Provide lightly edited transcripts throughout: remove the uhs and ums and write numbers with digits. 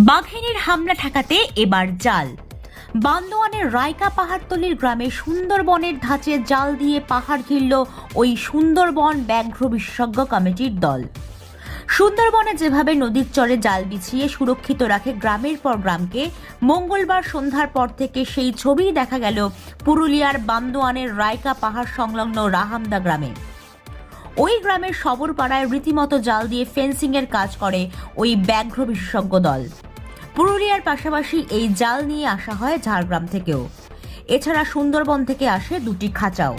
বাঘিনীর হামলা ঠেকাতে এবার জাল। বান্দোয়ানের রায়কা পাহাড়তলির গ্রামে সুন্দরবনের ধাঁচে জাল দিয়ে পাহাড় ঘিরল ওই সুন্দরবন ব্যাঘ্র বিশেষজ্ঞ কমিটির দল। সুন্দরবনে যেভাবে নদীর চরে জাল বিছিয়ে সুরক্ষিত রাখে গ্রামের পর গ্রামকে, মঙ্গলবার সন্ধ্যার পর থেকে সেই ছবি দেখা গেল পুরুলিয়ার বান্দোয়ানের রায়কা পাহাড় সংলগ্ন রাহামদা গ্রামে। ওই গ্রামের সবরপাড়ায় রীতিমতো জাল দিয়ে ফেন্সিংয়ের কাজ করে ওই ব্যাঘ্র বিশেষজ্ঞ দল। পুরুলিয়ার পাশাপাশি এই জাল নিয়ে আসা হয় ঝাড়গ্রাম থেকেও। এছাড়া সুন্দরবন থেকে আসে দুটি খাঁচাও।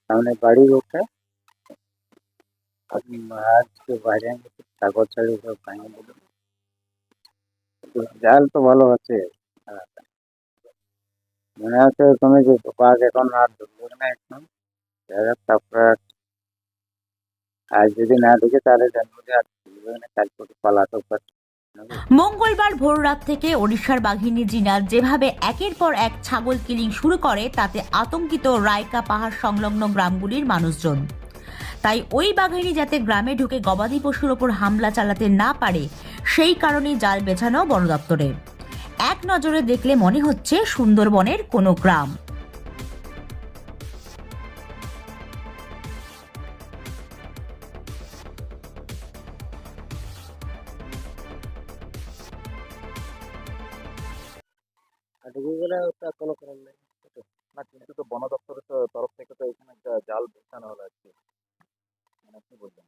सामने बाड़ी रोड है। আপনি মাছ বাইরে সাগর ছাড়ি সব ভাঙে দিল। জাল তো ভালো আছে, মনে হচ্ছে তুমি যে বাঘ এখন আর ধরবে না এখন। তারপরে আজ যদি না ঢুকে তাহলে জানবো যে আর ধরবে না, কাজ করতে পালাতে পারে। মঙ্গলবার ভোর রাত থেকে ওড়িশার বাঘিনী জিনাত যেভাবে একের পর এক ছাগল কিলিং শুরু করে তাতে আতঙ্কিত রায়কা পাহাড় সংলগ্ন গ্রামগুলির মানুষজন। তাই ওই বাঘিনী যাতে গ্রামে ঢুকে গবাদি পশুর ওপর হামলা চালাতে না পারে সেই কারণেই জাল বেছানো বন দপ্তরের। এক নজরে দেখলে মনে হচ্ছে সুন্দরবনের কোনো গ্রাম। কোনো কারণ নেই না, কিন্তু তো বন দপ্তরের তরফ থেকে তো এখানে একটা জাল বেছানো হলো আজকে। মানে কি বলবেন,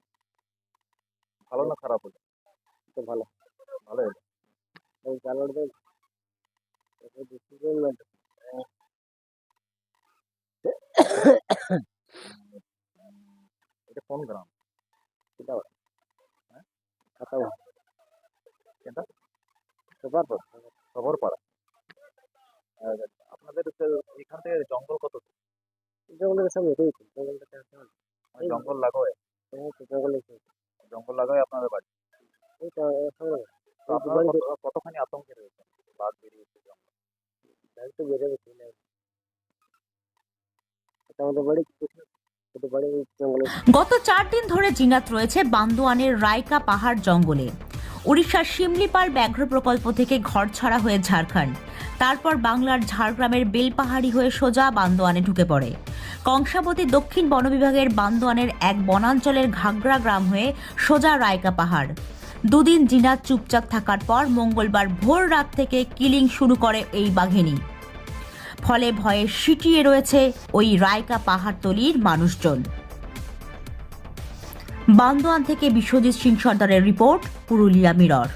ভালো না খারাপ হলো? তো ভালো, ভালো হলো। এই জালটা এটা কোন গ্রাম? এটা হ্যাঁ, খাতাবা এটা খবরপাড়া। আপনাদের এখান থেকে জঙ্গল কত? জঙ্গলের সামনে জঙ্গল লাগায়, জঙ্গল লাগায় আপনাদের বাড়ি। তো আপনারা কতখানি আতঙ্কে রয়েছে? বাঘ বেরিয়েছে জঙ্গল, তো বেড়ে গেছে আমাদের বাড়ি। গত 4 দিন ধরে জিনাত রয়েছে বান্দোয়ানের রায়কা পাহাড় জঙ্গলে। উড়িষ্যার শিমলিপাল ব্যাঘ্র প্রকল্প থেকে ঘর ছাড়া হয়ে ঝাড়খণ্ড, তারপর বাংলার ঝাড়গ্রামের বেলপাহাড়ি হয়ে সোজা বান্দোয়ানে ঢুকে পড়ে। কংসাবতী দক্ষিণ বন বিভাগের বান্দোয়ানের এক বনাঞ্চলের ঘাগড়া গ্রাম হয়ে সোজা রায়কা পাহাড়। দুদিন জিনাত চুপচাপ থাকার পর মঙ্গলবার ভোর রাত থেকে কিলিং শুরু করে এই বাঘিনী। ফলে ভয়ে সিটিয়ে রয়েছে ওই রায়কা পাহাড়তলির মানুষজন। বান্দোয়ান থেকে বিশ্বজিৎ সিং সর্দারের রিপোর্ট, পুরুলিয়া মিরর।